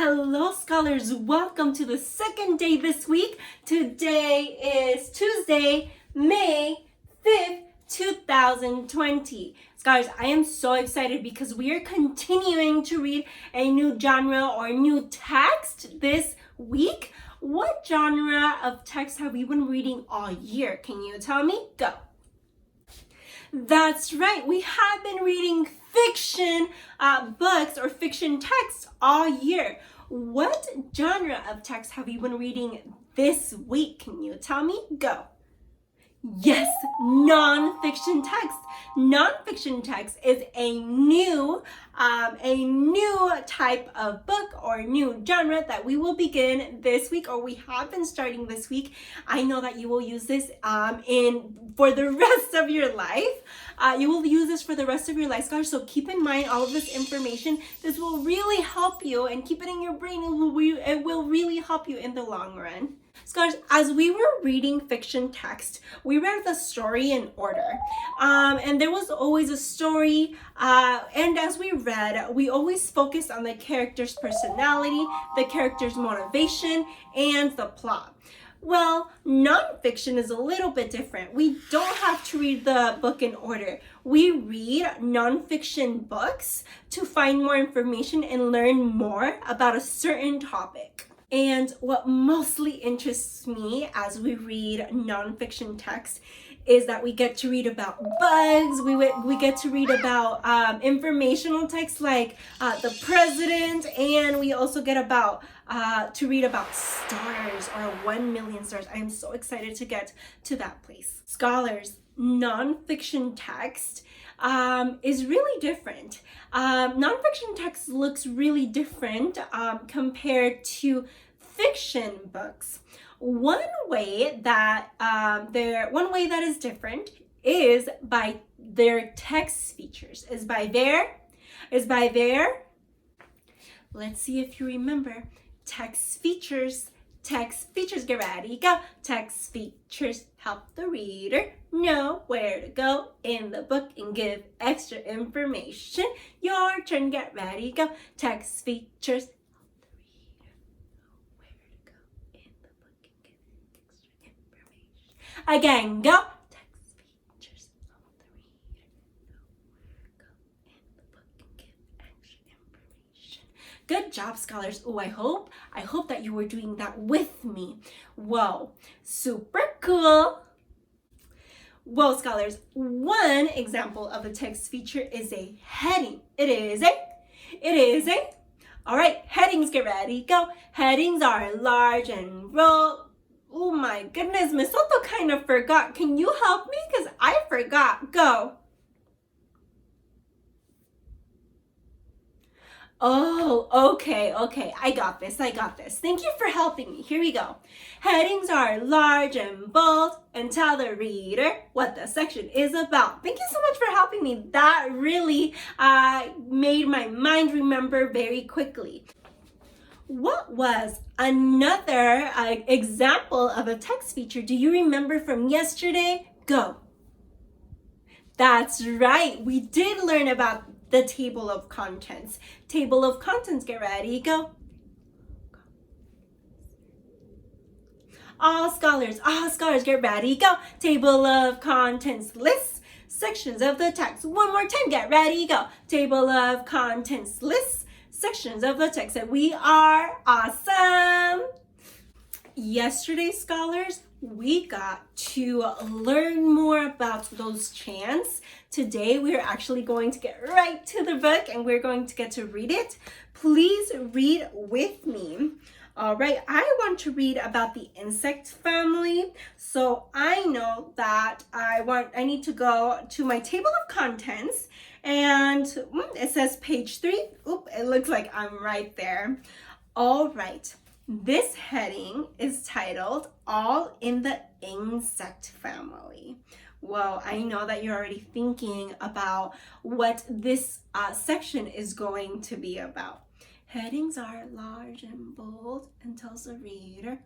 Hello scholars, welcome to the second day this week. Today is Tuesday, May 5th, 2020. Scholars, I am so excited because we are continuing to read a new genre or new text this week. What genre of text have we been reading all year? Can you tell me? Go. That's right, we have been reading fiction books or fiction texts all year. What genre of text have you been reading this week? Can you tell me? Go. Yes, nonfiction text. Nonfiction text is a new type of book or new genre that we will begin this week, or we have been starting this week. I know that you will use this for the rest of your life. You will use this for the rest of your life, scholars. So keep in mind all of this information. This will really help you, and keep it in your brain. It will really help you in the long run. Scholars, as we were reading fiction text, we read the story in order. And there was always a story. And as we read, we always focused on the character's personality, the character's motivation, and the plot. Well, nonfiction is a little bit different. We don't have to read the book in order. We read nonfiction books to find more information and learn more about a certain topic. And what mostly interests me as we read nonfiction text is that we get to read about bugs. We get to read about informational text like the president, and we also get to read about stars or 1 million stars. I am so excited to get to that place. Scholars, nonfiction text is really different. Nonfiction text looks really different compared to fiction books. One way that is different is by their text features. Let's see if you remember. Text features, get ready, go. Text features help the reader know where to go in the book and give extra information. Your turn, get ready, go. Text features help the reader know where to go in the book and give extra information. Again, go. Text features help the reader know where to go in the book and give extra information. Good job, scholars. Oh, I hope that you were doing that with me. Whoa, super cool. Well, scholars, one example of a text feature is a heading. It is a. All right, headings, get ready, go. Headings are large and bold. Oh my goodness, Miss Soto kind of forgot. Can you help me? Because I forgot. Go. Oh, okay. I got this. Thank you for helping me. Here we go. Headings are large and bold and tell the reader what the section is about. Thank you so much for helping me. That really made my mind remember very quickly. What was another example of a text feature? Do you remember from yesterday? Go. That's right. We did learn about the table of contents. Table of contents, get ready, go. All scholars, get ready, go. Table of contents lists sections of the text. One more time, get ready, go. Table of contents lists sections of the text. And we are awesome. Yesterday, scholars, we got to learn more about those chants. Today, we are actually going to get right to the book and we're going to get to read it. Please read with me. All right, I want to read about the insect family. So I know that I need to go to my table of contents, and it says page 3. Oop, it looks like I'm right there. All right. This heading is titled All in the Insect Family. Well, I know that you're already thinking about what this section is going to be about. Headings are large and bold and tells the reader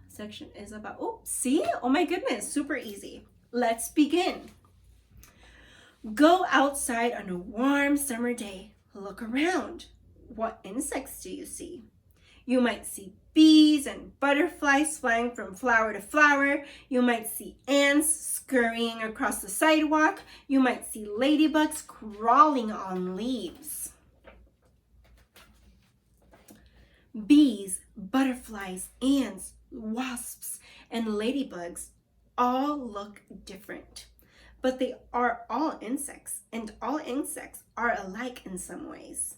section is about. Oh, see? Oh my goodness, super easy. Let's begin. Go outside on a warm summer day. Look around. What insects do you see? You might see bees and butterflies flying from flower to flower. You might see ants scurrying across the sidewalk. You might see ladybugs crawling on leaves. Bees, butterflies, ants, wasps, and ladybugs all look different, but they are all insects, and all insects are alike in some ways.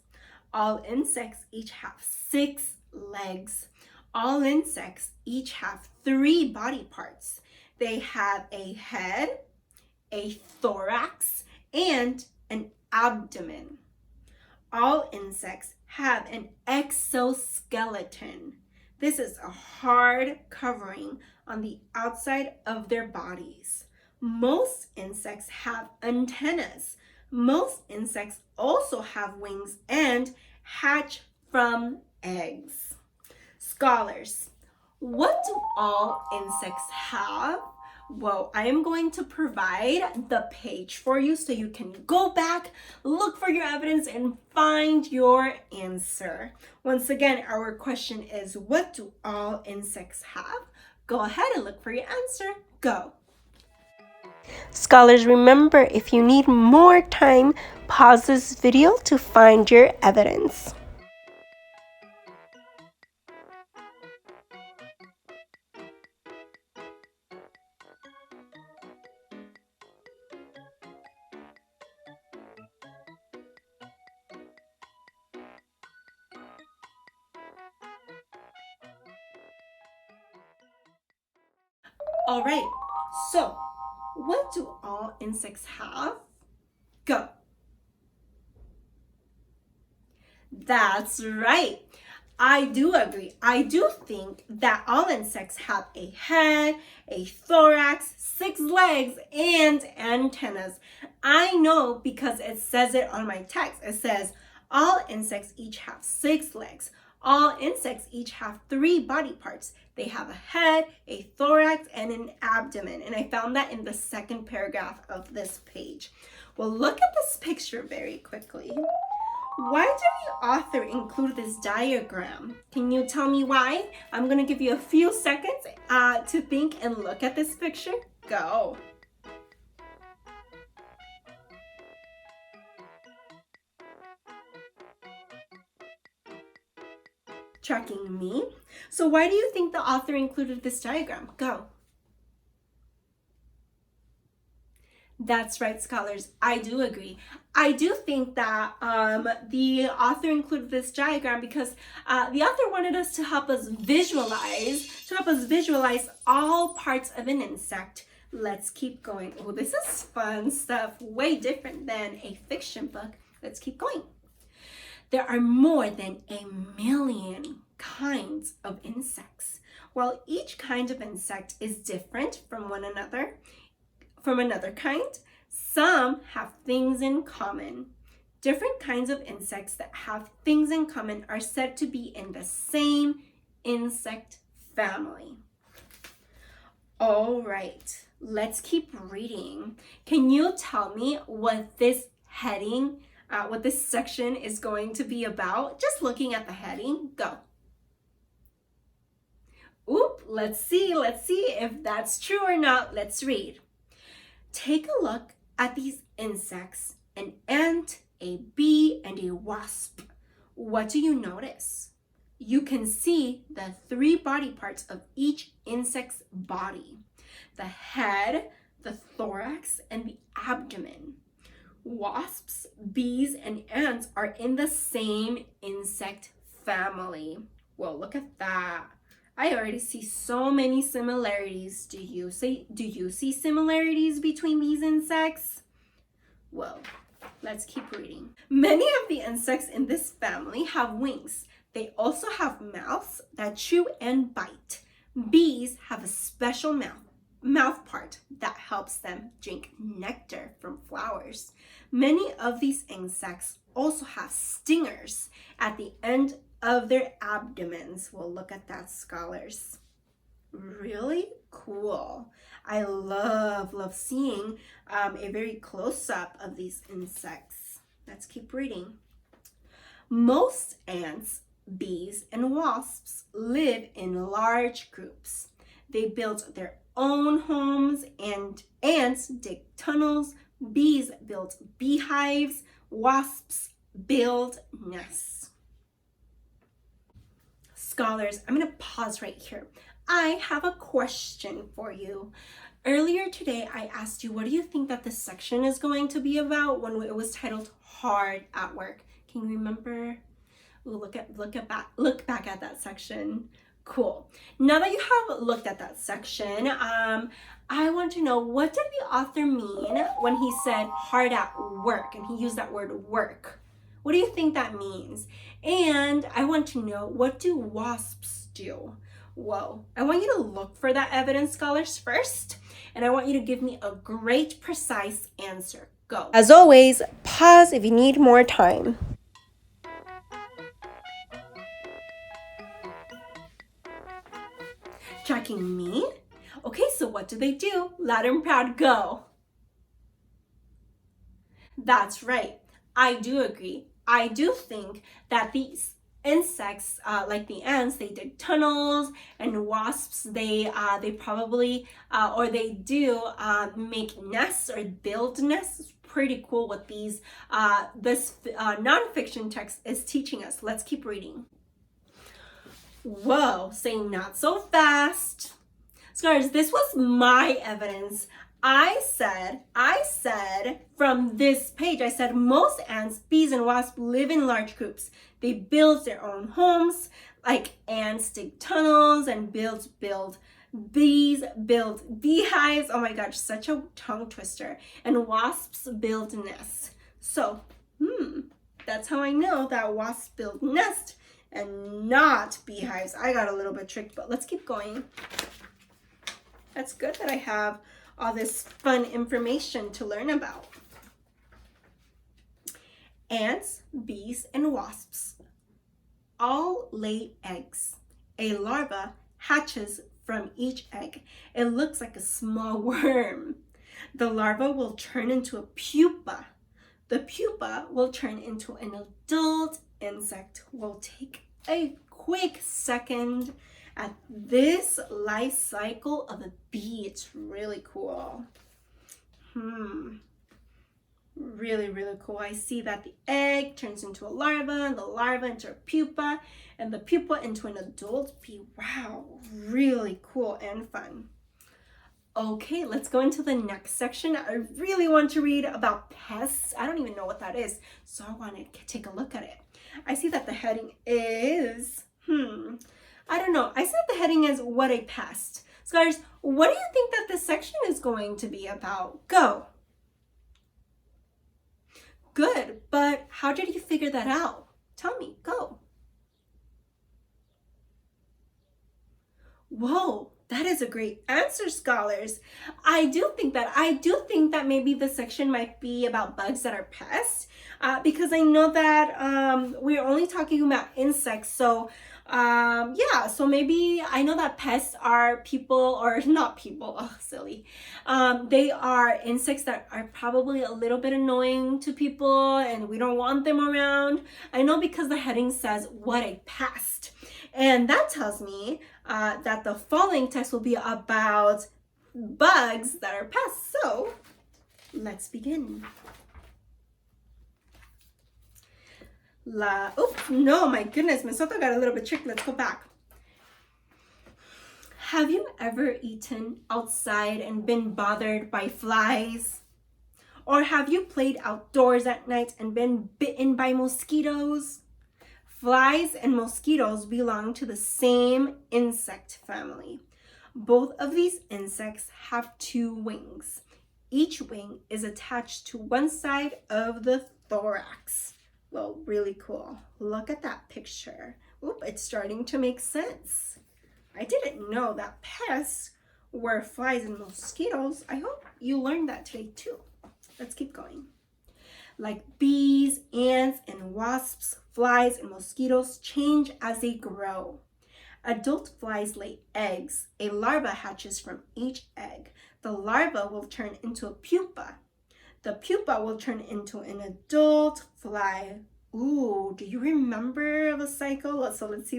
All insects each have 6 legs. All insects each have 3 body parts. They have a head, a thorax, and an abdomen. All insects have an exoskeleton. This is a hard covering on the outside of their bodies. Most insects have antennas. Most insects also have wings and hatch from eggs. Scholars, what do all insects have? Well, I am going to provide the page for you so you can go back, look for your evidence, and find your answer. Once again, our question is, what do all insects have? Go ahead and look for your answer. Go. Scholars, remember, if you need more time, pause this video to find your evidence. All right, so what do all insects have? Go. That's right. I do agree. I do think that all insects have a head, a thorax, 6 legs, and antennas. I know because it says it on my text. It says all insects each have 6 legs. All insects each have 3 body parts. They have a head, a thorax, and an abdomen. And I found that in the second paragraph of this page. Well, look at this picture very quickly. Why did the author include this diagram? Can you tell me why? I'm going to give you a few seconds to think and look at this picture. Go. Tracking me. So why do you think the author included this diagram? Go. That's right, scholars. I do agree. I do think that the author included this diagram because the author wanted us to help us visualize all parts of an insect. Let's keep going. Oh, this is fun stuff, way different than a fiction book. Let's keep going. There are more than 1,000,000 kinds of insects. While each kind of insect is different from another kind, some have things in common. Different kinds of insects that have things in common are said to be in the same insect family. All right, let's keep reading. Can you tell me what this heading, what this section is going to be about? Just looking at the heading, go. Oop, let's see if that's true or not. Let's read. Take a look at these insects, an ant, a bee, and a wasp. What do you notice? You can see the 3 body parts of each insect's body: the head, the thorax, and the abdomen. Wasps, bees, and ants are in the same insect family. Well, look at that. I already see so many similarities. Do you see similarities between these insects? Well, let's keep reading. Many of the insects in this family have wings. They also have mouths that chew and bite. Bees have a special mouth part that helps them drink nectar from flowers. Many of these insects also have stingers at the end of their abdomens. Well, look at that, scholars. Really cool. I love seeing a very close-up of these insects. Let's keep reading. Most ants Bees and wasps live in large groups. They build their own homes, and ants dig tunnels. Bees build beehives. Wasps build nests. Scholars, I'm going to pause right here. I have a question for you. Earlier today, I asked you, what do you think that this section is going to be about when it was titled Hard at Work? Can you remember? Ooh, look back at that section. Cool. Now that you have looked at that section, I want to know, what did the author mean when he said hard at work and he used that word work? What do you think that means? And I want to know, what do wasps do? Whoa, I want you to look for that evidence, scholars, first, and I want you to give me a great, precise answer. Go. As always, pause if you need more time. Tracking me? Okay, so what do they do? Loud and proud, go. That's right. I do agree. I do think that these insects, like the ants, they dig tunnels, and wasps, they probably or they do make nests or build nests. It's pretty cool what these this nonfiction text is teaching us. Let's keep reading. Whoa, say not so fast. Scholars, this was my evidence. I said from this page, I said most ants, bees, and wasps live in large groups. They build their own homes, like ants dig tunnels, and bees build beehives. Oh my gosh, such a tongue twister. And wasps build nests. So, that's how I know that wasps build nests and not beehives. I got a little bit tricked, but let's keep going. That's good that I have all this fun information to learn about. Ants, bees, and wasps all lay eggs. A larva hatches from each egg. It looks like a small worm. The larva will turn into a pupa. The pupa will turn into an adult insect. We'll take a quick second at this life cycle of a bee. It's really cool. Really, really cool. I see that the egg turns into a larva, and the larva into a pupa, and the pupa into an adult bee. Wow, really cool and fun. Okay, let's go into the next section. I really want to read about pests. I don't even know what that is, so I want to take a look at it. I see that the heading is, I don't know. I said the heading is what a pest. Scholars, what do you think that this section is going to be about? Go. Good, but how did you figure that out? Tell me, go. Whoa, that is a great answer, scholars. I do think that maybe the section might be about bugs that are pests, because I know that we're only talking about insects. So yeah, so maybe I know that pests are people, or not people, oh silly. They are insects that are probably a little bit annoying to people and we don't want them around. I know because the heading says what a pest. And that tells me that the following text will be about bugs that are pests. So let's begin. Oops, no, my goodness, my Soto got a little bit tricked. Let's go back. Have you ever eaten outside and been bothered by flies? Or have you played outdoors at night and been bitten by mosquitoes? Flies and mosquitoes belong to the same insect family. Both of these insects have 2 wings. Each wing is attached to one side of the thorax. Well, really cool. Look at that picture. Oop, it's starting to make sense. I didn't know that pests were flies and mosquitoes. I hope you learned that today too. Let's keep going. Like bees, ants, and wasps, flies and mosquitoes change as they grow. Adult flies lay eggs. A larva hatches from each egg. The larva will turn into a pupa. The pupa will turn into an adult fly Ooh, do you remember of a cycle? So let's see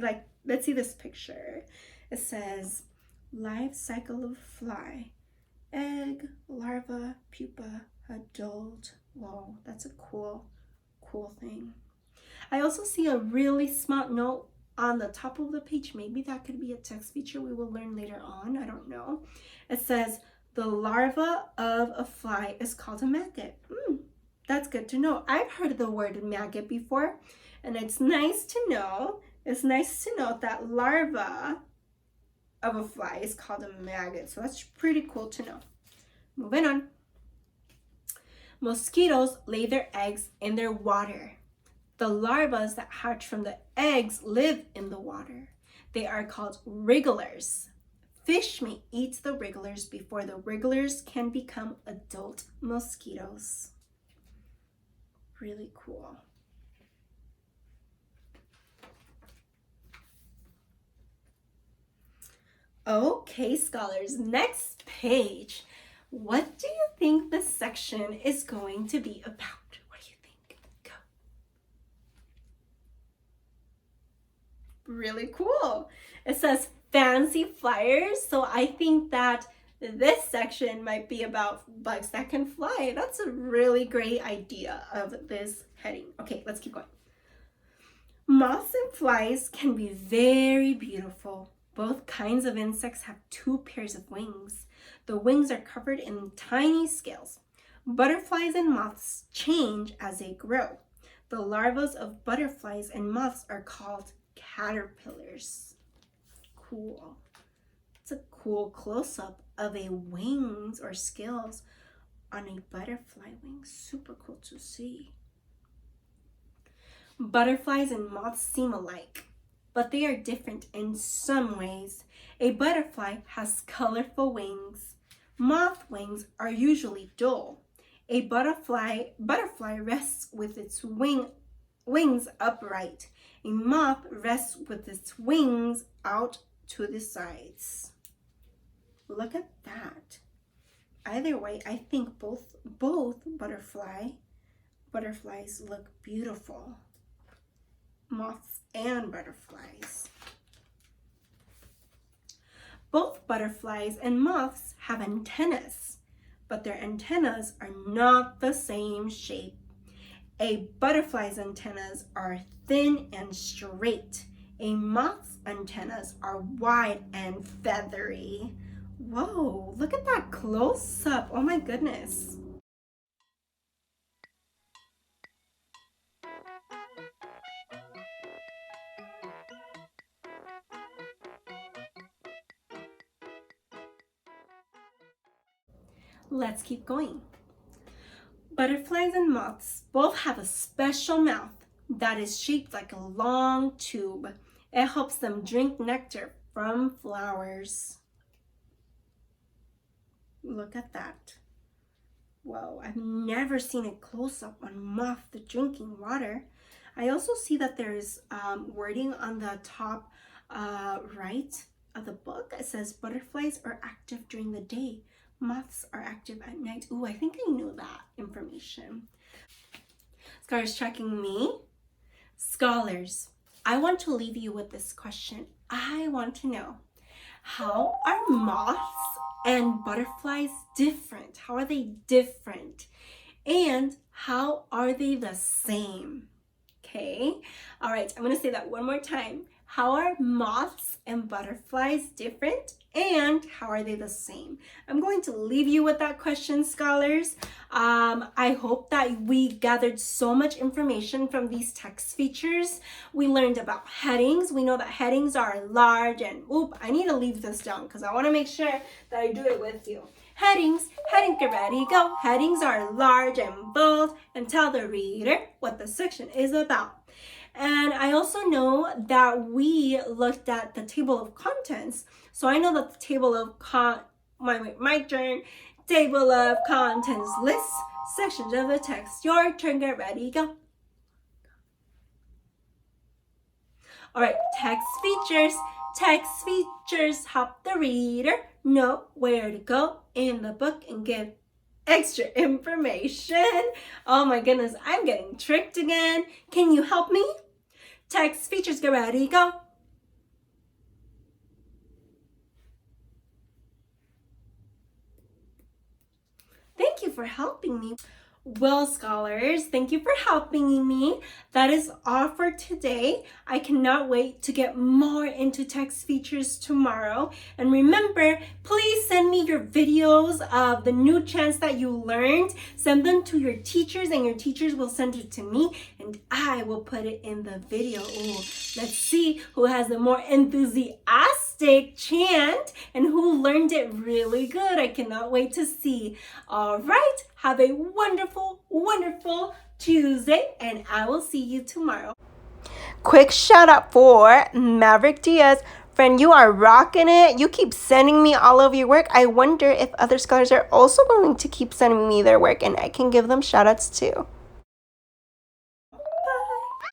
this picture. It says life cycle of fly. Egg, larva, pupa, adult. Whoa, that's a cool thing. I also see a really smart note on the top of the page. Maybe that could be a text feature we will learn later on. I don't know. It says the larva of a fly is called a maggot. That's good to know. I've heard the word maggot before, and it's nice to know. It's nice to know that larva of a fly is called a maggot. So that's pretty cool to know. Moving on. Mosquitoes lay their eggs in their water. The larvae that hatch from the eggs live in the water. They are called wrigglers. Fish may eat the wrigglers before the wrigglers can become adult mosquitoes. Really cool. Okay, scholars, next page. What do you think this section is going to be about? What do you think? Go. Really cool. It says fancy flyers, so I think that this section might be about bugs that can fly. That's a really great idea of this heading. Okay, let's keep going. Moths and flies can be very beautiful. Both kinds of insects have 2 pairs of wings. The wings are covered in tiny scales. Butterflies and moths change as they grow. The larvae of butterflies and moths are called caterpillars. Cool. It's a cool close-up of a wings or scales on a butterfly wing. Super cool to see. Butterflies and moths seem alike, but they are different in some ways. A butterfly has colorful wings. Moth wings are usually dull. A butterfly rests with its wings upright. A moth rests with its wings out to the sides. Look at that. Either way, I think both butterflies look beautiful. Moths and butterflies. Both butterflies and moths have antennas, but their antennas are not the same shape. A butterfly's antennas are thin and straight. A moth's antennas are wide and feathery. Whoa, look at that close up. Oh my goodness. Let's keep going. Butterflies and moths both have a special mouth that is shaped like a long tube. It helps them drink nectar from flowers. Look at that. Whoa, I've never seen a close-up on moth drinking water. I also see that there's wording on the top right of the book. It says butterflies are active during the day. Moths are active at night. Ooh, I think I knew that information. Scholars tracking me? Scholars, I want to leave you with this question. I want to know, how are moths and butterflies different? How are they different? And how are they the same? Okay, all right, I'm gonna say that one more time. How are moths and butterflies different? And how are they the same? I'm going to leave you with that question, scholars. I hope that we gathered so much information from these text features. We learned about headings. We know that headings are large and, I need to leave this down because I want to make sure that I do it with you. Headings, get ready, go. Headings are large and bold and tell the reader what the section is about. And I also know that we looked at the table of contents. So I know that the table of my turn. Table of contents lists sections of the text. Your turn, get ready, go. All right, text features. Text features help the reader know where to go in the book and give extra information. Oh my goodness, I'm getting tricked again. Can you help me? Text features, get ready, go. Thank you for helping me. Well, scholars, thank you for helping me. That is all for today. I cannot wait to get more into text features tomorrow. And remember, please send me your videos of the new chants that you learned. Send them to your teachers, and your teachers will send it to me, and I will put it in the video. Ooh, let's see who has the more enthusiastic chant and who learned it really good. I cannot wait to see. All right, have a wonderful, wonderful Tuesday, and I will see you tomorrow. Quick shout out for Maverick Diaz. Friend, you are rocking it. You keep sending me all of your work. I wonder if other scholars are also going to keep sending me their work, and I can give them shout outs too.